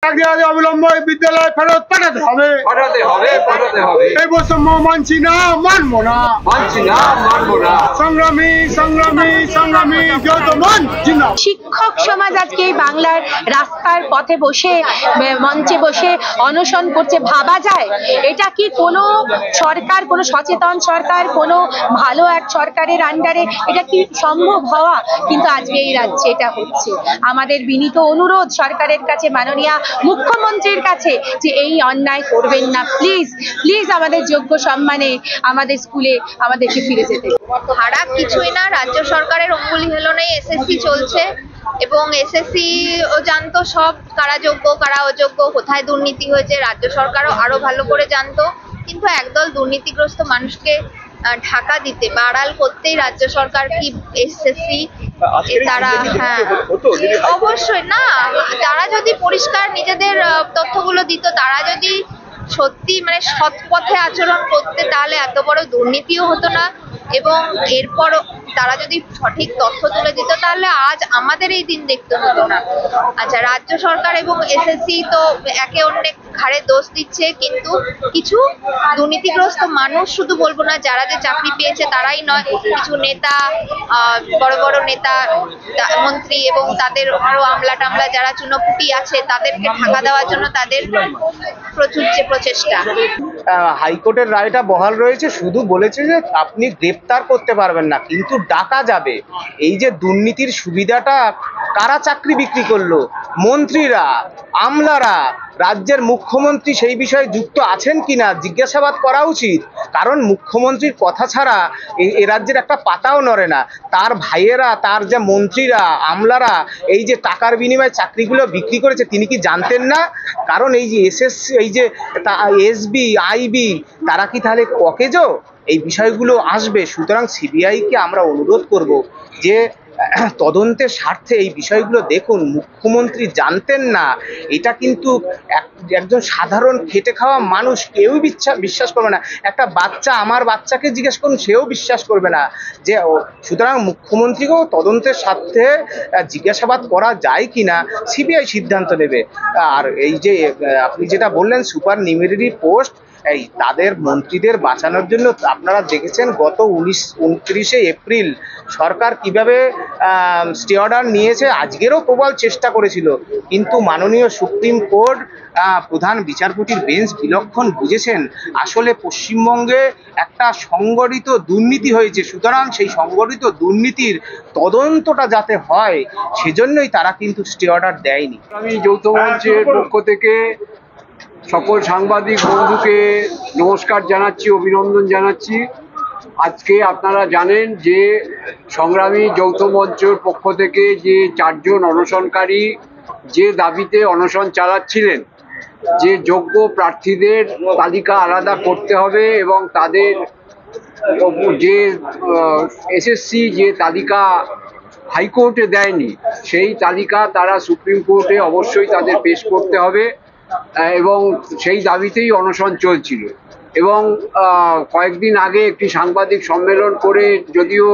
অবিলম্বে বিদ্যালয় ফেরত পাঠাতে হবে। এই বৈষম্য মানছি না, মানবো না। সংগ্রামী সংগ্রামী সংগ্রামী যৌথমঞ্চ জিন্দাবাদ। শিক্ষক সমাজ আজকে এই বাংলার রাস্তার পথে বসে মঞ্চে বসে অনশন করছে, ভাবা যায় এটা কি কোনো সরকার, কোনো সচেতন সরকার, কোনো ভালো এক সরকারের আন্ডারে এটা কি সম্ভব হওয়া? কিন্তু আজকে এই রাজ্যে এটা হচ্ছে। আমাদের বিনীত অনুরোধ সরকারের কাছে, মাননীয় মুখ্যমন্ত্রীর কাছে, যে এই অন্যায় করবেন না, প্লিজ প্লিজ আমাদের যোগ্য সম্মানে আমাদের স্কুলে আমাদেরকে ফিরে যেতে। খারাপ কিছুই না, রাজ্য সরকারের অঙ্গুলি হেলনেই এসএসসি চলছে এবং এসএসসি ও জানতো সব কারা যোগ্য কারা অযোগ্য, কোথায় দুর্নীতি হয়েছে। রাজ্য সরকারও আরো ভালো করে জানতো, কিন্তু একদল দুর্নীতিগ্রস্ত মানুষকে ঢাকা দিতে বা আড়াল করতেই রাজ্য সরকার কি এসএসসি তারা, হ্যাঁ অবশ্যই না, তারা যদি পরিষ্কার নিজেদের তথ্যগুলো দিত, তারা যদি সত্যি মানে সৎ পথে আচরণ করতে, তাহলে এত বড় দুর্নীতিও হতো না। এবং এরপরও তারা যদি সঠিক তথ্য তুলে দিত, তাহলে আজ আমাদের এই দিন দেখতে হতো না। আচ্ছা, রাজ্য সরকার এবং এসএসসি তো একে অন্যের ঘাড়ে দোষ দিচ্ছে, কিন্তু কিছু দুর্নীতিগ্রস্ত মানুষ, শুধু বলবো না যারা যে চাকরি পেয়েছে তারাই নয়, কিছু নেতা, বড় বড় নেতা মন্ত্রী এবং তাদের আরো আমলা টামলা যারা চুনোপুটি আছে, তাদেরকে ঢাকা দেওয়ার জন্য তাদের প্রচুর যে প্রচেষ্টা। হাইকোর্টের রায়টা বহাল রয়েছে, শুধু বলেছে যে আপনি গ্রেপ্তার করতে পারবেন না, কিন্তু ডাকা যাবে। এই যে দুর্নীতির সুবিধাটা কারা চাকরি বিক্রি করলো? মন্ত্রীরা, আমলারা। রাজ্যের মুখ্যমন্ত্রী সেই বিষয়ে যুক্ত আছেন কিনা জিজ্ঞাসাবাদ করা উচিত, কারণ মুখ্যমন্ত্রীর কথা ছাড়া এ রাজ্যের একটা পাতাও নড়ে না। তার ভাইয়েরা, তার যে মন্ত্রীরা, আমলারা এই যে টাকার বিনিময়ে চাকরিগুলো বিক্রি করেছে, তিনি কি জানতেন না? কারণ এই যে এসএসসি, এই যে এসবি, আইবি, তারা কি তাহলে অকেজো? এই বিষয়গুলো আসবে। সুতরাং সিবিআইকে আমরা অনুরোধ করব যে তদন্তের স্বার্থে এই বিষয়গুলো দেখুন। মুখ্যমন্ত্রী জানতেন না, এটা কিন্তু একজন সাধারণ খেটে খাওয়া মানুষ কেউ বিশ্বাস করবে না। একটা বাচ্চা, আমার বাচ্চাকে জিজ্ঞেস করুন, সেও বিশ্বাস করবে না। যে সুতরাং মুখ্যমন্ত্রীকেও তদন্তের স্বার্থে জিজ্ঞাসাবাদ করা যায় কিনা সিবিআই সিদ্ধান্ত নেবে। আর এই যে আপনি যেটা বললেন সুপার নিউমেরারি পোস্ট, এই তাদের মন্ত্রীদের বাঁচানোর জন্য আপনারা দেখেছেন গত 29 এপ্রিল সরকার কিভাবে স্টে অর্ডার নিয়েছে। আজকেরও প্রবল চেষ্টা করেছিল, কিন্তু মাননীয় সুপ্রিম কোর্ট প্রধান বিচারপতির বেঞ্চ বিলক্ষণ বুঝেছেন আসলে পশ্চিমবঙ্গে একটা সংগঠিত দুর্নীতি হয়েছে। সুতরাং সেই সংগঠিত দুর্নীতির তদন্তটা যাতে হয়, সেজন্যই তারা কিন্তু স্টে অর্ডার দেয়নি। আমি যৌথ মঞ্চের পক্ষ থেকে সকল সাংবাদিক বন্ধুকে নমস্কার জানাচ্ছি, অভিনন্দন জানাচ্ছি। আজকে আপনারা জানেন যে সংগ্রামী যৌথ মঞ্চের পক্ষ থেকে যে 4 জন অনশনকারী যে দাবিতে অনশন চালাচ্ছিলেন, যে যোগ্য প্রার্থীদের তালিকা আলাদা করতে হবে এবং তাদের যে এসএসসি যে তালিকা হাইকোর্টে দেয়নি, সেই তালিকা তারা সুপ্রিম কোর্টে অবশ্যই তাদের পেশ করতে হবে এবং সেই দাবিতেই অনশন চলছিল। এবং কয়েকদিন আগে একটি সাংবাদিক সম্মেলন করে যদিও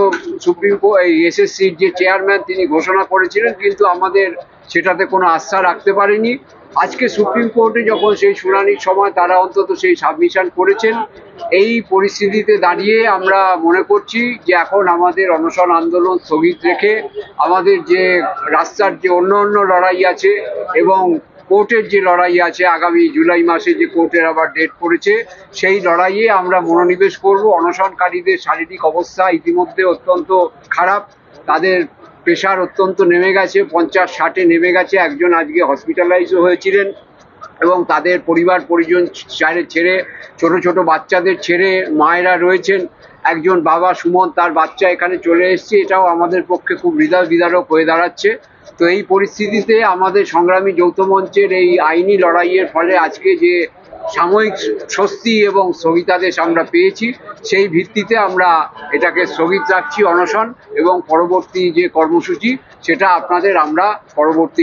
সুপ্রিম কোর্ট এই এসএসসির যে চেয়ারম্যান তিনি ঘোষণা করেছিলেন, কিন্তু আমাদের সেটাতে কোনো আস্থা রাখতে পারেনি। আজকে সুপ্রিম কোর্টে যখন সেই শুনানির সময় তারা অন্তত সেই সাবমিশন করেছেন, এই পরিস্থিতিতে দাঁড়িয়ে আমরা মনে করছি যে এখন আমাদের অনশন আন্দোলন স্থগিত রেখে আমাদের যে রাস্তার যে অন্য লড়াই আছে এবং কোর্টের যে লড়াই আছে, আগামী জুলাই মাসে যে কোর্টের আবার ডেট পড়েছে, সেই লড়াইয়ে আমরা মনোনিবেশ করব। অনশনকারীদের শারীরিক অবস্থা ইতিমধ্যে অত্যন্ত খারাপ, তাদের প্রেশার অত্যন্ত নেমে গেছে, 50-60-এ নেমে গেছে। একজন আজকে হসপিটালাইজও হয়েছিলেন এবং তাদের পরিবার পরিজন ছেড়ে, ছোট ছোট বাচ্চাদের ছেড়ে মায়েরা রয়েছেন। একজন বাবা সুমন, তার বাচ্চা এখানে চলে এসছে, এটাও আমাদের পক্ষে খুব হৃদয় বিদারক হয়ে দাঁড়াচ্ছে। তো এই পরিস্থিতিতে আমাদের সংগ্রামী যৌথ মঞ্চের এই আইনি লড়াইয়ের ফলে আজকে যে সাময়িক স্বস্তি এবং স্থগিতাদেশ আমরা পেয়েছি, সেই ভিত্তিতে আমরা এটাকে স্থগিত রাখছি অনশন, এবং পরবর্তী যে কর্মসূচি সেটা আপনাদের আমরা পরবর্তী